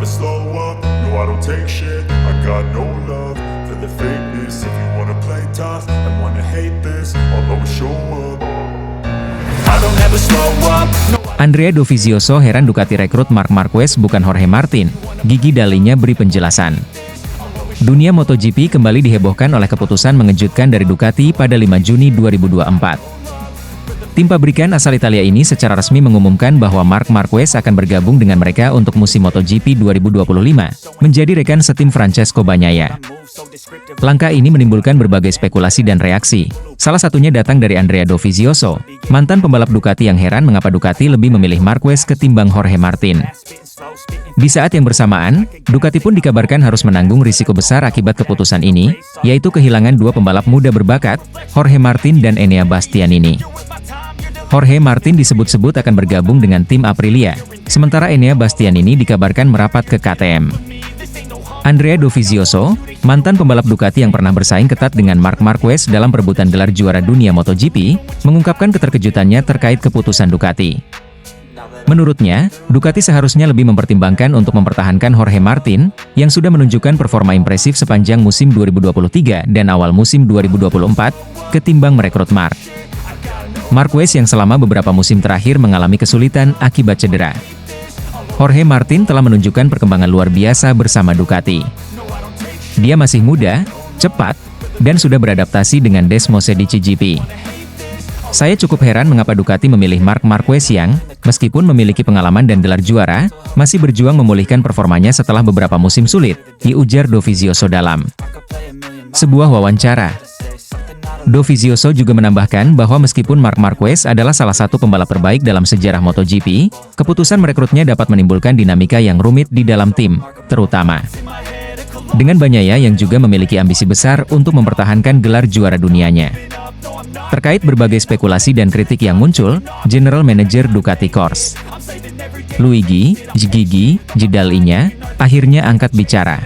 slow up, no I don't take shit. I got no love for the fakeness. If you wanna play tough and wanna hate this, I'll always show up. I don't ever slow up, no. Andrea Dovizioso heran Ducati rekrut Marc Marquez bukan Jorge Martin. Gigi Dalinya beri penjelasan. Dunia MotoGP kembali dihebohkan oleh keputusan mengejutkan dari Ducati pada 5 Juni 2024. Tim pabrikan asal Italia ini secara resmi mengumumkan bahwa Marc Marquez akan bergabung dengan mereka untuk musim MotoGP 2025, menjadi rekan setim Francesco Bagnaia. Langkah ini menimbulkan berbagai spekulasi dan reaksi. Salah satunya datang dari Andrea Dovizioso, mantan pembalap Ducati yang heran mengapa Ducati lebih memilih Marquez ketimbang Jorge Martin. Di saat yang bersamaan, Ducati pun dikabarkan harus menanggung risiko besar akibat keputusan ini, yaitu kehilangan dua pembalap muda berbakat, Jorge Martin dan Enea Bastianini. Jorge Martin disebut-sebut akan bergabung dengan tim Aprilia, sementara Enea Bastianini dikabarkan merapat ke KTM. Andrea Dovizioso, mantan pembalap Ducati yang pernah bersaing ketat dengan Marc Marquez dalam perebutan gelar juara dunia MotoGP, mengungkapkan keterkejutannya terkait keputusan Ducati. Menurutnya, Ducati seharusnya lebih mempertimbangkan untuk mempertahankan Jorge Martin, yang sudah menunjukkan performa impresif sepanjang musim 2023 dan awal musim 2024, ketimbang merekrut Marc Marquez yang selama beberapa musim terakhir mengalami kesulitan akibat cedera. Jorge Martin telah menunjukkan perkembangan luar biasa bersama Ducati. Dia masih muda, cepat, dan sudah beradaptasi dengan Desmosedici GP. Saya cukup heran mengapa Ducati memilih Marc Marquez yang, meskipun memiliki pengalaman dan gelar juara, masih berjuang memulihkan performanya setelah beberapa musim sulit, diujar Dovizioso dalam sebuah wawancara. Dovizioso juga menambahkan bahwa meskipun Marc Marquez adalah salah satu pembalap terbaik dalam sejarah MotoGP, keputusan merekrutnya dapat menimbulkan dinamika yang rumit di dalam tim, terutama dengan Bagnaia yang juga memiliki ambisi besar untuk mempertahankan gelar juara dunianya. Terkait berbagai spekulasi dan kritik yang muncul, General Manager Ducati Corse, Luigi Gigi Dalinya, akhirnya angkat bicara.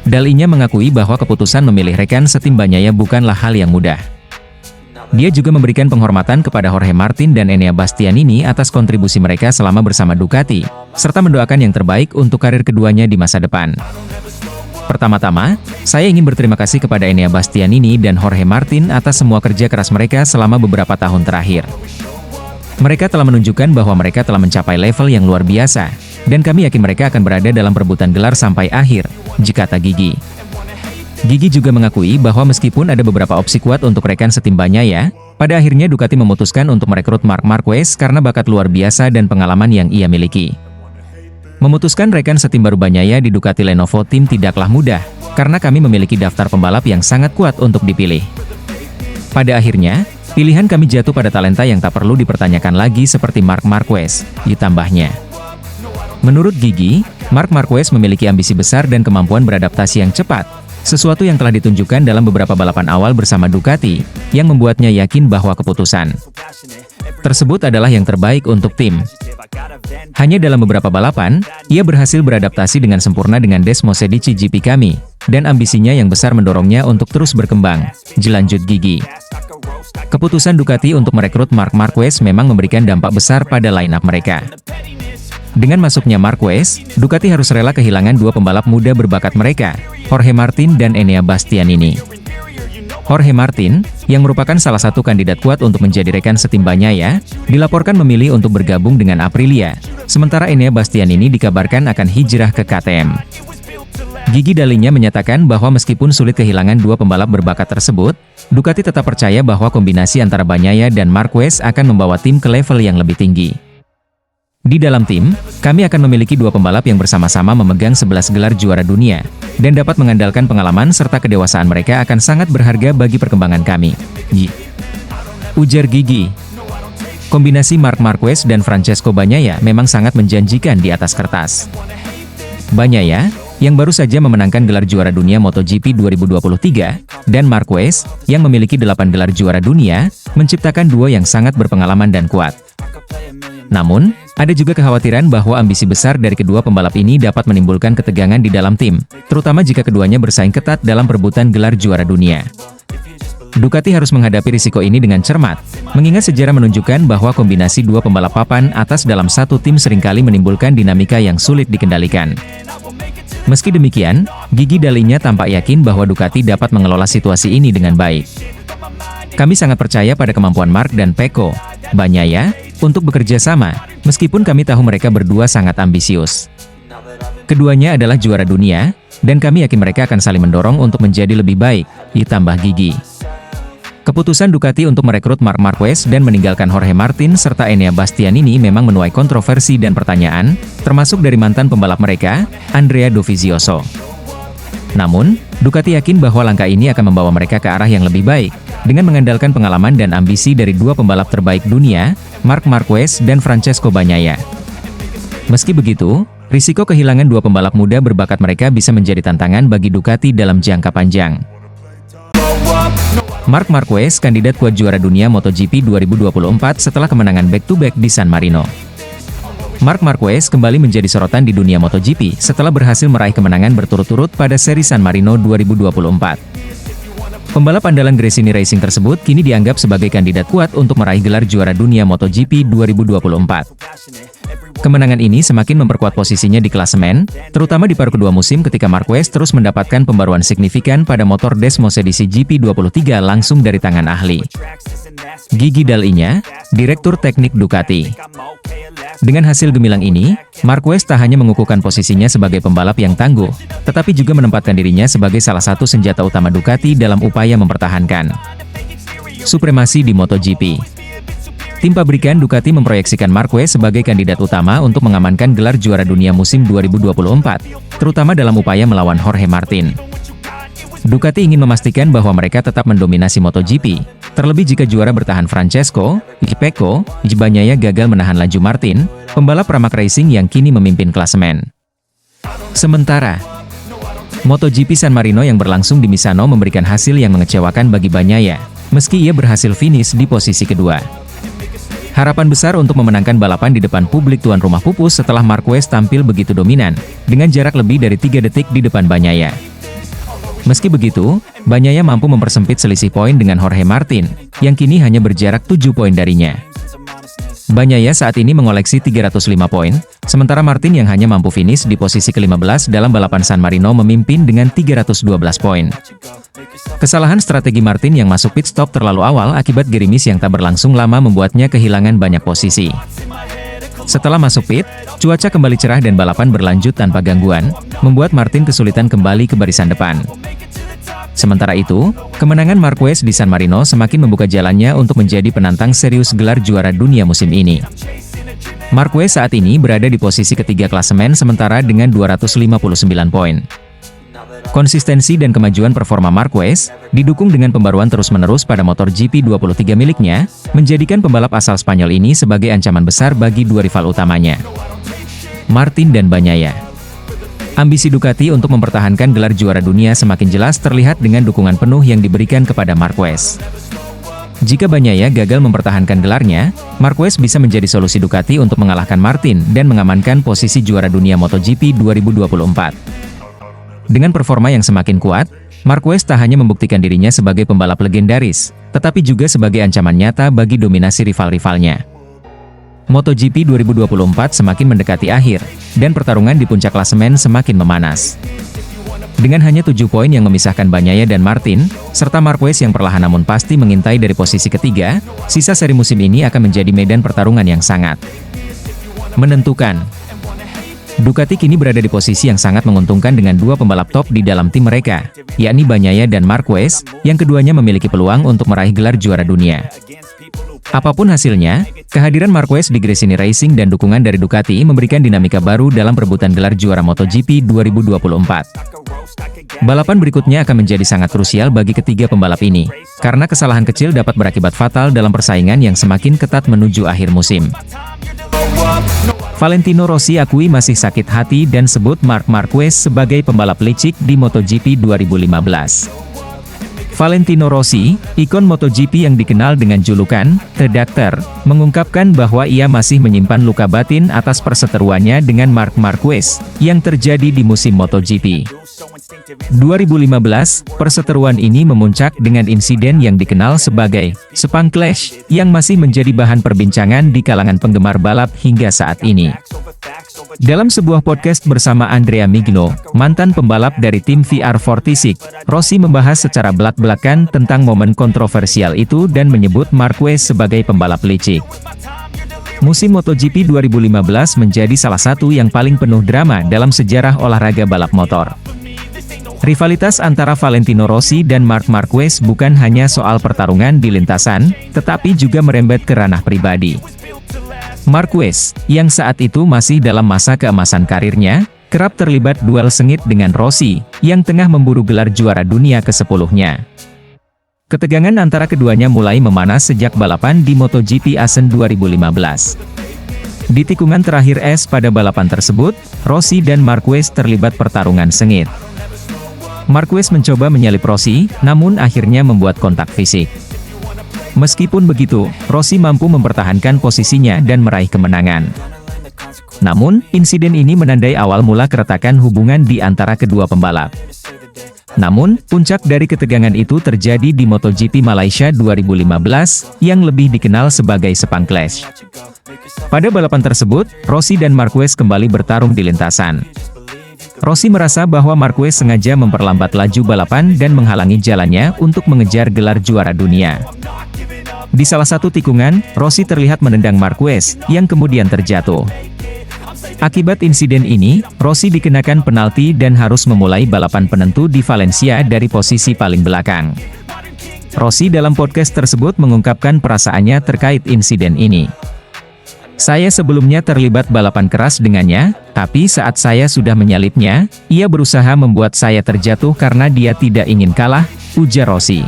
Dalinya mengakui bahwa keputusan memilih rekan setim Bagnaia bukanlah hal yang mudah. Dia juga memberikan penghormatan kepada Jorge Martin dan Enea Bastianini atas kontribusi mereka selama bersama Ducati, serta mendoakan yang terbaik untuk karir keduanya di masa depan. Pertama-tama, saya ingin berterima kasih kepada Enea Bastianini dan Jorge Martin atas semua kerja keras mereka selama beberapa tahun terakhir. Mereka telah menunjukkan bahwa mereka telah mencapai level yang luar biasa, dan kami yakin mereka akan berada dalam perebutan gelar sampai akhir, kata Gigi. Gigi juga mengakui bahwa meskipun ada beberapa opsi kuat untuk rekan setim Bagnaia, pada akhirnya Ducati memutuskan untuk merekrut Marc Marquez karena bakat luar biasa dan pengalaman yang ia miliki. Memutuskan rekan setim baru Bagnaia di Ducati Lenovo Team tidaklah mudah, karena kami memiliki daftar pembalap yang sangat kuat untuk dipilih. Pada akhirnya, pilihan kami jatuh pada talenta yang tak perlu dipertanyakan lagi seperti Marc Marquez, ditambahnya. Menurut Gigi, Marc Marquez memiliki ambisi besar dan kemampuan beradaptasi yang cepat, sesuatu yang telah ditunjukkan dalam beberapa balapan awal bersama Ducati, yang membuatnya yakin bahwa keputusan tersebut adalah yang terbaik untuk tim. Hanya dalam beberapa balapan, ia berhasil beradaptasi dengan sempurna dengan Desmosedici GP kami, dan ambisinya yang besar mendorongnya untuk terus berkembang, lanjut Gigi. Keputusan Ducati untuk merekrut Marc Marquez memang memberikan dampak besar pada line-up mereka. Dengan masuknya Marquez, Ducati harus rela kehilangan dua pembalap muda berbakat mereka, Jorge Martin dan Enea Bastianini. Jorge Martin, yang merupakan salah satu kandidat kuat untuk menjadi rekan setim Bagnaia, dilaporkan memilih untuk bergabung dengan Aprilia, sementara Enea Bastianini dikabarkan akan hijrah ke KTM. Gigi Dalinya menyatakan bahwa meskipun sulit kehilangan dua pembalap berbakat tersebut, Ducati tetap percaya bahwa kombinasi antara Bagnaia dan Marquez akan membawa tim ke level yang lebih tinggi. Di dalam tim, kami akan memiliki dua pembalap yang bersama-sama memegang 11 gelar juara dunia, dan dapat mengandalkan pengalaman serta kedewasaan mereka akan sangat berharga bagi perkembangan kami, ujar Gigi. Kombinasi Marc Marquez dan Francesco Bagnaia memang sangat menjanjikan di atas kertas. Bagnaia, yang baru saja memenangkan gelar juara dunia MotoGP 2023, dan Marquez, yang memiliki 8 gelar juara dunia, menciptakan duo yang sangat berpengalaman dan kuat. Namun, ada juga kekhawatiran bahwa ambisi besar dari kedua pembalap ini dapat menimbulkan ketegangan di dalam tim, terutama jika keduanya bersaing ketat dalam perebutan gelar juara dunia. Ducati harus menghadapi risiko ini dengan cermat, mengingat sejarah menunjukkan bahwa kombinasi dua pembalap papan atas dalam satu tim seringkali menimbulkan dinamika yang sulit dikendalikan. Meski demikian, Gigi Dalinya tampak yakin bahwa Ducati dapat mengelola situasi ini dengan baik. Kami sangat percaya pada kemampuan Marc dan Pecco Bagnaia untuk bekerja sama, meskipun kami tahu mereka berdua sangat ambisius. Keduanya adalah juara dunia, dan kami yakin mereka akan saling mendorong untuk menjadi lebih baik, ditambah Gigi. Keputusan Ducati untuk merekrut Marc Marquez dan meninggalkan Jorge Martin serta Enea Bastianini memang menuai kontroversi dan pertanyaan, termasuk dari mantan pembalap mereka, Andrea Dovizioso. Namun, Ducati yakin bahwa langkah ini akan membawa mereka ke arah yang lebih baik, dengan mengandalkan pengalaman dan ambisi dari dua pembalap terbaik dunia, Marc Marquez dan Francesco Bagnaia. Meski begitu, risiko kehilangan dua pembalap muda berbakat mereka bisa menjadi tantangan bagi Ducati dalam jangka panjang. Marc Marquez kandidat kuat juara dunia MotoGP 2024 setelah kemenangan back-to-back di San Marino. Marc Marquez kembali menjadi sorotan di dunia MotoGP setelah berhasil meraih kemenangan berturut-turut pada seri San Marino 2024. Pembalap andalan Gresini Racing tersebut kini dianggap sebagai kandidat kuat untuk meraih gelar juara dunia MotoGP 2024. Kemenangan ini semakin memperkuat posisinya di klasemen, terutama di paruh kedua musim ketika Marquez terus mendapatkan pembaruan signifikan pada motor Desmos edisi GP23 langsung dari tangan ahli. Gigi Dalinya, Direktur Teknik Ducati. Dengan hasil gemilang ini, Marquez tak hanya mengukuhkan posisinya sebagai pembalap yang tangguh, tetapi juga menempatkan dirinya sebagai salah satu senjata utama Ducati dalam upaya mempertahankan supremasi di MotoGP. Tim pabrikan Ducati memproyeksikan Marquez sebagai kandidat utama untuk mengamankan gelar juara dunia musim 2024, terutama dalam upaya melawan Jorge Martin. Ducati ingin memastikan bahwa mereka tetap mendominasi MotoGP, terlebih jika juara bertahan Francesco Pecco Bagnaia gagal menahan laju Martin, pembalap Pramac Racing yang kini memimpin klasemen. Sementara, MotoGP San Marino yang berlangsung di Misano memberikan hasil yang mengecewakan bagi Bagnaia, meski ia berhasil finish di posisi kedua. Harapan besar untuk memenangkan balapan di depan publik tuan rumah pupus setelah Marquez tampil begitu dominan, dengan jarak lebih dari 3 detik di depan Bagnaia. Meski begitu, Bagnaia mampu mempersempit selisih poin dengan Jorge Martin, yang kini hanya berjarak 7 poin darinya. Bagnaia saat ini mengoleksi 305 poin, sementara Martin yang hanya mampu finish di posisi ke-15 dalam balapan San Marino memimpin dengan 312 poin. Kesalahan strategi Martin yang masuk pit stop terlalu awal akibat gerimis yang tak berlangsung lama membuatnya kehilangan banyak posisi. Setelah masuk pit, cuaca kembali cerah dan balapan berlanjut tanpa gangguan, membuat Martin kesulitan kembali ke barisan depan. Sementara itu, kemenangan Marquez di San Marino semakin membuka jalannya untuk menjadi penantang serius gelar juara dunia musim ini. Marquez saat ini berada di posisi ketiga klasemen sementara dengan 259 poin. Konsistensi dan kemajuan performa Marquez, didukung dengan pembaruan terus-menerus pada motor GP23 miliknya, menjadikan pembalap asal Spanyol ini sebagai ancaman besar bagi dua rival utamanya, Martin dan Bagnaia. Ambisi Ducati untuk mempertahankan gelar juara dunia semakin jelas terlihat dengan dukungan penuh yang diberikan kepada Marquez. Jika Bagnaia gagal mempertahankan gelarnya, Marquez bisa menjadi solusi Ducati untuk mengalahkan Martin dan mengamankan posisi juara dunia MotoGP 2024. Dengan performa yang semakin kuat, Marquez tak hanya membuktikan dirinya sebagai pembalap legendaris, tetapi juga sebagai ancaman nyata bagi dominasi rival-rivalnya. MotoGP 2024 semakin mendekati akhir, dan pertarungan di puncak klasemen semakin memanas. Dengan hanya 7 poin yang memisahkan Bagnaia dan Martin, serta Marquez yang perlahan namun pasti mengintai dari posisi ketiga, sisa seri musim ini akan menjadi medan pertarungan yang sangat menentukan. Ducati kini berada di posisi yang sangat menguntungkan dengan dua pembalap top di dalam tim mereka, yakni Bagnaia dan Marquez, yang keduanya memiliki peluang untuk meraih gelar juara dunia. Apapun hasilnya, kehadiran Marquez di Gresini Racing dan dukungan dari Ducati memberikan dinamika baru dalam perebutan gelar juara MotoGP 2024. Balapan berikutnya akan menjadi sangat krusial bagi ketiga pembalap ini, karena kesalahan kecil dapat berakibat fatal dalam persaingan yang semakin ketat menuju akhir musim. Valentino Rossi akui masih sakit hati dan sebut Marc Marquez sebagai pembalap licik di MotoGP 2015. Valentino Rossi, ikon MotoGP yang dikenal dengan julukan The Doctor, mengungkapkan bahwa ia masih menyimpan luka batin atas perseteruannya dengan Marc Marquez yang terjadi di musim MotoGP 2015. Perseteruan ini memuncak dengan insiden yang dikenal sebagai Sepang Clash, yang masih menjadi bahan perbincangan di kalangan penggemar balap hingga saat ini. Dalam sebuah podcast bersama Andrea Migno, mantan pembalap dari tim VR46, Rossi membahas secara belak-belakan tentang momen kontroversial itu dan menyebut Marquez sebagai pembalap licik. Musim MotoGP 2015 menjadi salah satu yang paling penuh drama dalam sejarah olahraga balap motor. Rivalitas antara Valentino Rossi dan Marc Marquez bukan hanya soal pertarungan di lintasan, tetapi juga merembet ke ranah pribadi. Marquez, yang saat itu masih dalam masa keemasan karirnya, kerap terlibat duel sengit dengan Rossi, yang tengah memburu gelar juara dunia ke-10-nya. Ketegangan antara keduanya mulai memanas sejak balapan di MotoGP Assen 2015. Di tikungan terakhir pada balapan tersebut, Rossi dan Marquez terlibat pertarungan sengit. Marquez mencoba menyalip Rossi, namun akhirnya membuat kontak fisik. Meskipun begitu, Rossi mampu mempertahankan posisinya dan meraih kemenangan. Namun, insiden ini menandai awal mula keretakan hubungan di antara kedua pembalap. Namun, puncak dari ketegangan itu terjadi di MotoGP Malaysia 2015, yang lebih dikenal sebagai Sepang Clash. Pada balapan tersebut, Rossi dan Marquez kembali bertarung di lintasan. Rossi merasa bahwa Marquez sengaja memperlambat laju balapan dan menghalangi jalannya untuk mengejar gelar juara dunia. Di salah satu tikungan, Rossi terlihat menendang Marquez, yang kemudian terjatuh. Akibat insiden ini, Rossi dikenakan penalti dan harus memulai balapan penentu di Valencia dari posisi paling belakang. Rossi dalam podcast tersebut mengungkapkan perasaannya terkait insiden ini. Saya sebelumnya terlibat balapan keras dengannya, tapi saat saya sudah menyalipnya, ia berusaha membuat saya terjatuh karena dia tidak ingin kalah, ujar Rossi.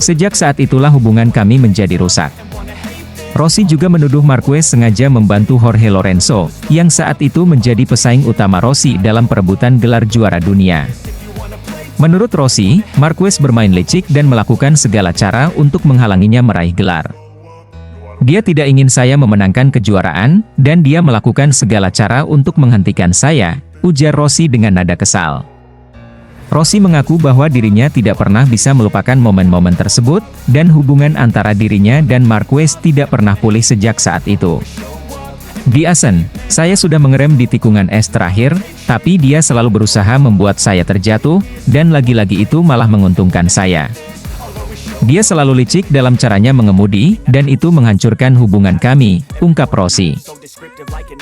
Sejak saat itulah hubungan kami menjadi rusak. Rossi juga menuduh Marquez sengaja membantu Jorge Lorenzo, yang saat itu menjadi pesaing utama Rossi dalam perebutan gelar juara dunia. Menurut Rossi, Marquez bermain licik dan melakukan segala cara untuk menghalanginya meraih gelar. Dia tidak ingin saya memenangkan kejuaraan, dan dia melakukan segala cara untuk menghentikan saya, ujar Rossi dengan nada kesal. Rossi mengaku bahwa dirinya tidak pernah bisa melupakan momen-momen tersebut, dan hubungan antara dirinya dan Marquez tidak pernah pulih sejak saat itu. Di Assen, saya sudah mengerem di tikungan terakhir, tapi dia selalu berusaha membuat saya terjatuh, dan lagi-lagi itu malah menguntungkan saya. Dia selalu licik dalam caranya mengemudi, dan itu menghancurkan hubungan kami, ungkap Rossi.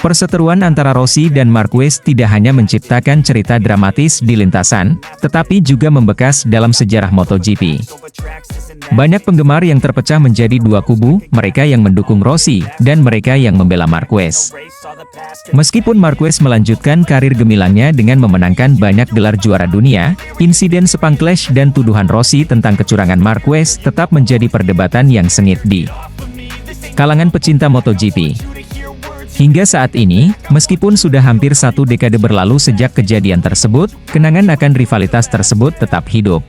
Perseteruan antara Rossi dan Marquez tidak hanya menciptakan cerita dramatis di lintasan, tetapi juga membekas dalam sejarah MotoGP. Banyak penggemar yang terpecah menjadi dua kubu, mereka yang mendukung Rossi, dan mereka yang membela Marquez. Meskipun Marquez melanjutkan karir gemilangnya dengan memenangkan banyak gelar juara dunia, insiden Sepang Clash dan tuduhan Rossi tentang kecurangan Marquez tetap menjadi perdebatan yang sengit di kalangan pecinta MotoGP. Hingga saat ini, meskipun sudah hampir satu dekade berlalu sejak kejadian tersebut, kenangan akan rivalitas tersebut tetap hidup.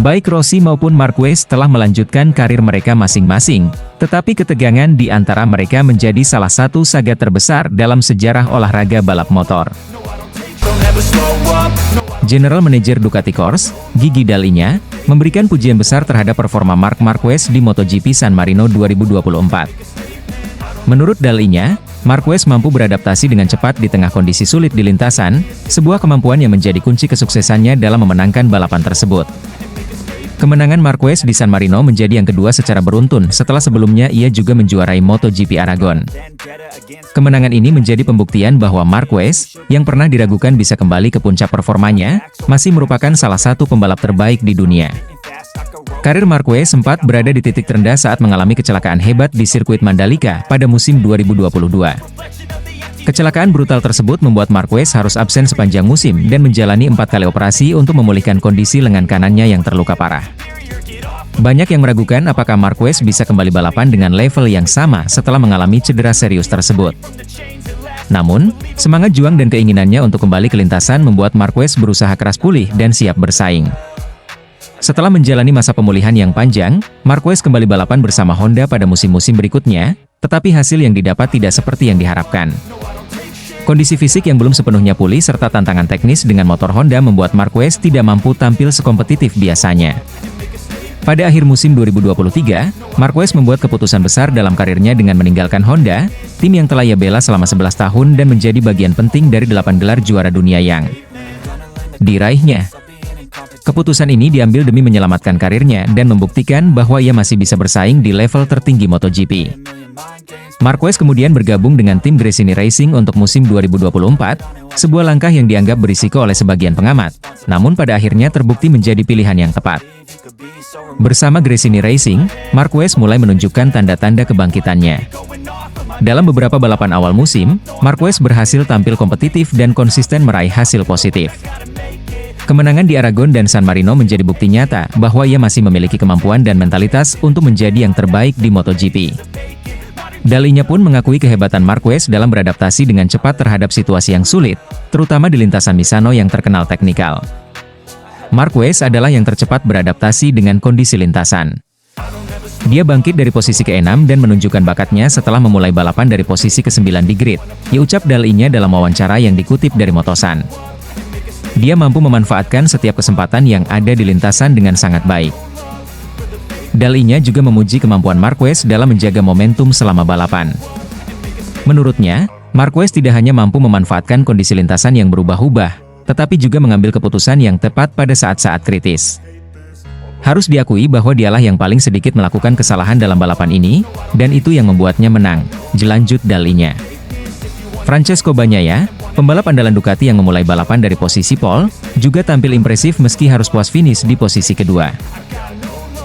Baik Rossi maupun Marquez telah melanjutkan karir mereka masing-masing, tetapi ketegangan di antara mereka menjadi salah satu saga terbesar dalam sejarah olahraga balap motor. General Manager Ducati Corse, Gigi Dall'Igna, memberikan pujian besar terhadap performa Marc Marquez di MotoGP San Marino 2024. Menurut Dall'Igna, Marquez mampu beradaptasi dengan cepat di tengah kondisi sulit di lintasan, sebuah kemampuan yang menjadi kunci kesuksesannya dalam memenangkan balapan tersebut. Kemenangan Marquez di San Marino menjadi yang kedua secara beruntun setelah sebelumnya ia juga menjuarai MotoGP Aragon. Kemenangan ini menjadi pembuktian bahwa Marquez, yang pernah diragukan bisa kembali ke puncak performanya, masih merupakan salah satu pembalap terbaik di dunia. Karir Marquez sempat berada di titik terendah saat mengalami kecelakaan hebat di sirkuit Mandalika pada musim 2022. Kecelakaan brutal tersebut membuat Marquez harus absen sepanjang musim dan menjalani 4 kali operasi untuk memulihkan kondisi lengan kanannya yang terluka parah. Banyak yang meragukan apakah Marquez bisa kembali balapan dengan level yang sama setelah mengalami cedera serius tersebut. Namun, semangat juang dan keinginannya untuk kembali ke lintasan membuat Marquez berusaha keras pulih dan siap bersaing. Setelah menjalani masa pemulihan yang panjang, Marquez kembali balapan bersama Honda pada musim-musim berikutnya, tetapi hasil yang didapat tidak seperti yang diharapkan. Kondisi fisik yang belum sepenuhnya pulih serta tantangan teknis dengan motor Honda membuat Marquez tidak mampu tampil sekompetitif biasanya. Pada akhir musim 2023, Marquez membuat keputusan besar dalam karirnya dengan meninggalkan Honda, tim yang telah ia bela selama 11 tahun dan menjadi bagian penting dari 8 gelar juara dunia yang diraihnya. Keputusan ini diambil demi menyelamatkan karirnya dan membuktikan bahwa ia masih bisa bersaing di level tertinggi MotoGP. Marquez kemudian bergabung dengan tim Gresini Racing untuk musim 2024, sebuah langkah yang dianggap berisiko oleh sebagian pengamat, namun pada akhirnya terbukti menjadi pilihan yang tepat. Bersama Gresini Racing, Marquez mulai menunjukkan tanda-tanda kebangkitannya. Dalam beberapa balapan awal musim, Marquez berhasil tampil kompetitif dan konsisten meraih hasil positif. Kemenangan di Aragon dan San Marino menjadi bukti nyata bahwa ia masih memiliki kemampuan dan mentalitas untuk menjadi yang terbaik di MotoGP. Dalinya pun mengakui kehebatan Marquez dalam beradaptasi dengan cepat terhadap situasi yang sulit, terutama di lintasan Misano yang terkenal teknikal. Marquez adalah yang tercepat beradaptasi dengan kondisi lintasan. Dia bangkit dari posisi ke-6 dan menunjukkan bakatnya setelah memulai balapan dari posisi ke-9 di grid, ucap Dalinya dalam wawancara yang dikutip dari Motosan. Dia mampu memanfaatkan setiap kesempatan yang ada di lintasan dengan sangat baik. Dalinya juga memuji kemampuan Marquez dalam menjaga momentum selama balapan. Menurutnya, Marquez tidak hanya mampu memanfaatkan kondisi lintasan yang berubah-ubah, tetapi juga mengambil keputusan yang tepat pada saat-saat kritis. Harus diakui bahwa dialah yang paling sedikit melakukan kesalahan dalam balapan ini, dan itu yang membuatnya menang, lanjut Dalinya. Francesco Bagnaia, pembalap andalan Ducati yang memulai balapan dari posisi pole, juga tampil impresif meski harus puas finish di posisi kedua.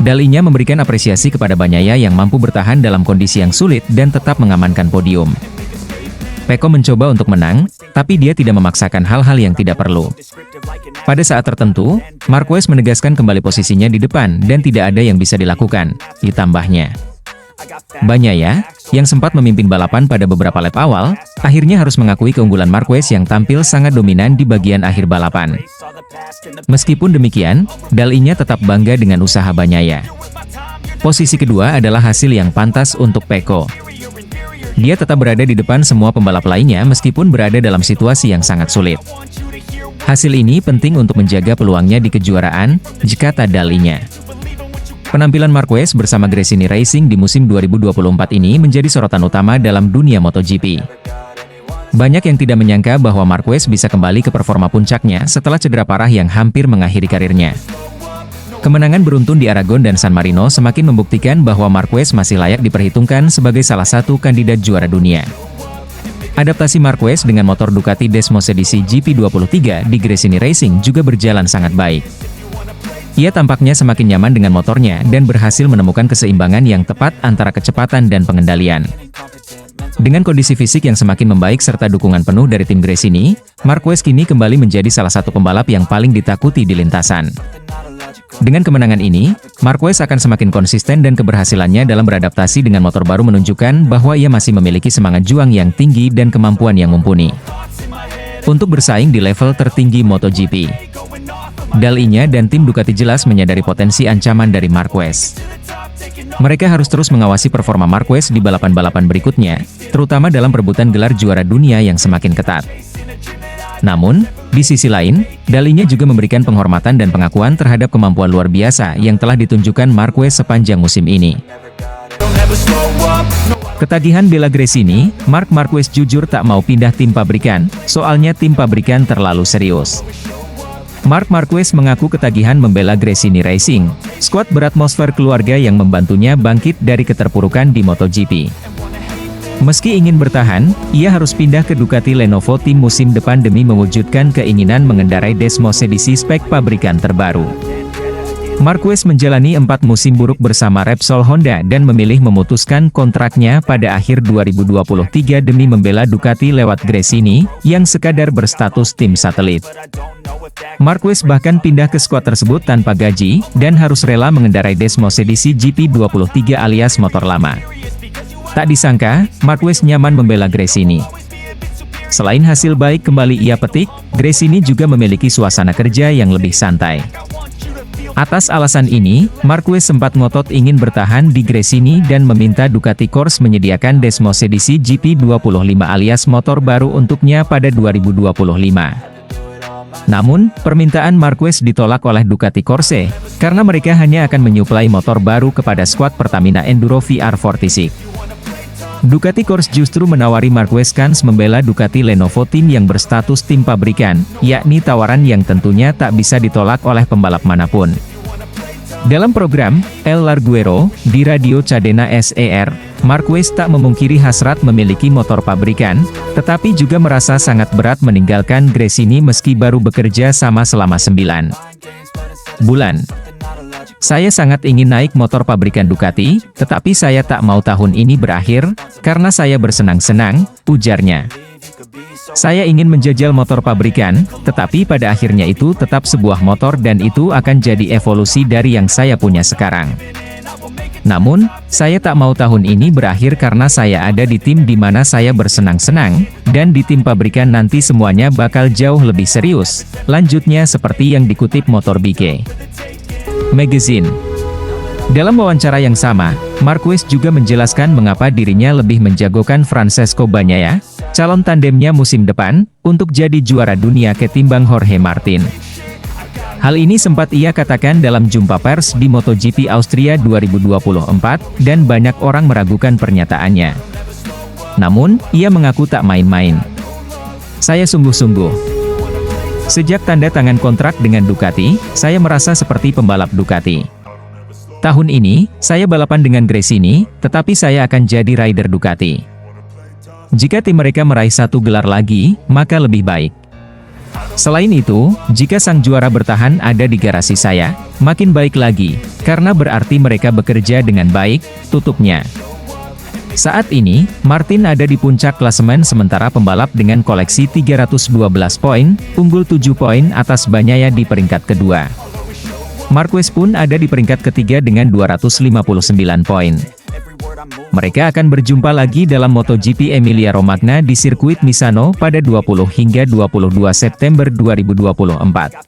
Dalinya memberikan apresiasi kepada Bagnaia yang mampu bertahan dalam kondisi yang sulit dan tetap mengamankan podium. Pecco mencoba untuk menang, tapi dia tidak memaksakan hal-hal yang tidak perlu. Pada saat tertentu, Marquez menegaskan kembali posisinya di depan dan tidak ada yang bisa dilakukan, ditambahnya. Bagnaia, yang sempat memimpin balapan pada beberapa lap awal, akhirnya harus mengakui keunggulan Marquez yang tampil sangat dominan di bagian akhir balapan. Meskipun demikian, Dalinya tetap bangga dengan usaha Bagnaia. Posisi kedua adalah hasil yang pantas untuk Pecco. Dia tetap berada di depan semua pembalap lainnya meskipun berada dalam situasi yang sangat sulit. Hasil ini penting untuk menjaga peluangnya di kejuaraan, kata Dalinya. Penampilan Marquez bersama Gresini Racing di musim 2024 ini menjadi sorotan utama dalam dunia MotoGP. Banyak yang tidak menyangka bahwa Marquez bisa kembali ke performa puncaknya setelah cedera parah yang hampir mengakhiri karirnya. Kemenangan beruntun di Aragon dan San Marino semakin membuktikan bahwa Marquez masih layak diperhitungkan sebagai salah satu kandidat juara dunia. Adaptasi Marquez dengan motor Ducati Desmos edisi GP23 di Gresini Racing juga berjalan sangat baik. Ia tampaknya semakin nyaman dengan motornya dan berhasil menemukan keseimbangan yang tepat antara kecepatan dan pengendalian. Dengan kondisi fisik yang semakin membaik serta dukungan penuh dari tim Gresini, Marquez kini kembali menjadi salah satu pembalap yang paling ditakuti di lintasan. Dengan kemenangan ini, Marquez akan semakin konsisten dan keberhasilannya dalam beradaptasi dengan motor baru menunjukkan bahwa ia masih memiliki semangat juang yang tinggi dan kemampuan yang mumpuni untuk bersaing di level tertinggi MotoGP. Dalinya dan tim Ducati jelas menyadari potensi ancaman dari Marquez. Mereka harus terus mengawasi performa Marquez di balapan-balapan berikutnya, terutama dalam perebutan gelar juara dunia yang semakin ketat. Namun, di sisi lain, Dalinya juga memberikan penghormatan dan pengakuan terhadap kemampuan luar biasa yang telah ditunjukkan Marquez sepanjang musim ini. Ketagihan bela Gresini, Marc Marquez jujur tak mau pindah tim pabrikan, soalnya tim pabrikan terlalu serius. Marc Marquez mengaku ketagihan membela Gresini Racing, skuad beratmosfer keluarga yang membantunya bangkit dari keterpurukan di MotoGP. Meski ingin bertahan, ia harus pindah ke Ducati Lenovo tim musim depan demi mewujudkan keinginan mengendarai Desmos edisi spek pabrikan terbaru. Marquez menjalani 4 musim buruk bersama Repsol Honda dan memilih memutuskan kontraknya pada akhir 2023 demi membela Ducati lewat Gresini, yang sekadar berstatus tim satelit. Marquez bahkan pindah ke skuad tersebut tanpa gaji, dan harus rela mengendarai Desmos edisi GP23 alias motor lama. Tak disangka, Marquez nyaman membela Gresini. Selain hasil baik kembali ia petik, Gresini juga memiliki suasana kerja yang lebih santai. Atas alasan ini, Marquez sempat ngotot ingin bertahan di Gresini dan meminta Ducati Corse menyediakan Desmos edisi GP25 alias motor baru untuknya pada 2025. Namun, permintaan Marquez ditolak oleh Ducati Corse, karena mereka hanya akan menyuplai motor baru kepada skuad Pertamina Enduro VR46. Ducati Corse justru menawari Marquez kans membela Ducati Lenovo Team yang berstatus tim pabrikan, yakni tawaran yang tentunya tak bisa ditolak oleh pembalap manapun. Dalam program El Larguero di Radio Cadena SER, Marquez tak memungkiri hasrat memiliki motor pabrikan, tetapi juga merasa sangat berat meninggalkan Gresini meski baru bekerja sama selama 9 bulan. Saya sangat ingin naik motor pabrikan Ducati, tetapi saya tak mau tahun ini berakhir, karena saya bersenang-senang, ujarnya. Saya ingin menjajal motor pabrikan, tetapi pada akhirnya itu tetap sebuah motor dan itu akan jadi evolusi dari yang saya punya sekarang. Namun, saya tak mau tahun ini berakhir karena saya ada di tim di mana saya bersenang-senang, dan di tim pabrikan nanti semuanya bakal jauh lebih serius. Lanjutnya seperti yang dikutip Motor BK Magazine. Dalam wawancara yang sama, Marquez juga menjelaskan mengapa dirinya lebih menjagokan Francesco Bagnaia, calon tandemnya musim depan, untuk jadi juara dunia ketimbang Jorge Martin. Hal ini sempat ia katakan dalam jumpa pers di MotoGP Austria 2024, dan banyak orang meragukan pernyataannya. Namun, ia mengaku tak main-main. Saya sungguh-sungguh. Sejak tanda tangan kontrak dengan Ducati, saya merasa seperti pembalap Ducati. Tahun ini, saya balapan dengan Gresini, tetapi saya akan jadi rider Ducati. Jika tim mereka meraih 1 gelar lagi, maka lebih baik. Selain itu, jika sang juara bertahan ada di garasi saya, makin baik lagi, karena berarti mereka bekerja dengan baik, tutupnya. Saat ini, Martin ada di puncak klasemen sementara pembalap dengan koleksi 312 poin, unggul 7 poin atas Bagnaia di peringkat kedua. Marquez pun ada di peringkat ketiga dengan 259 poin. Mereka akan berjumpa lagi dalam MotoGP Emilia-Romagna di sirkuit Misano pada 20 hingga 22 September 2024.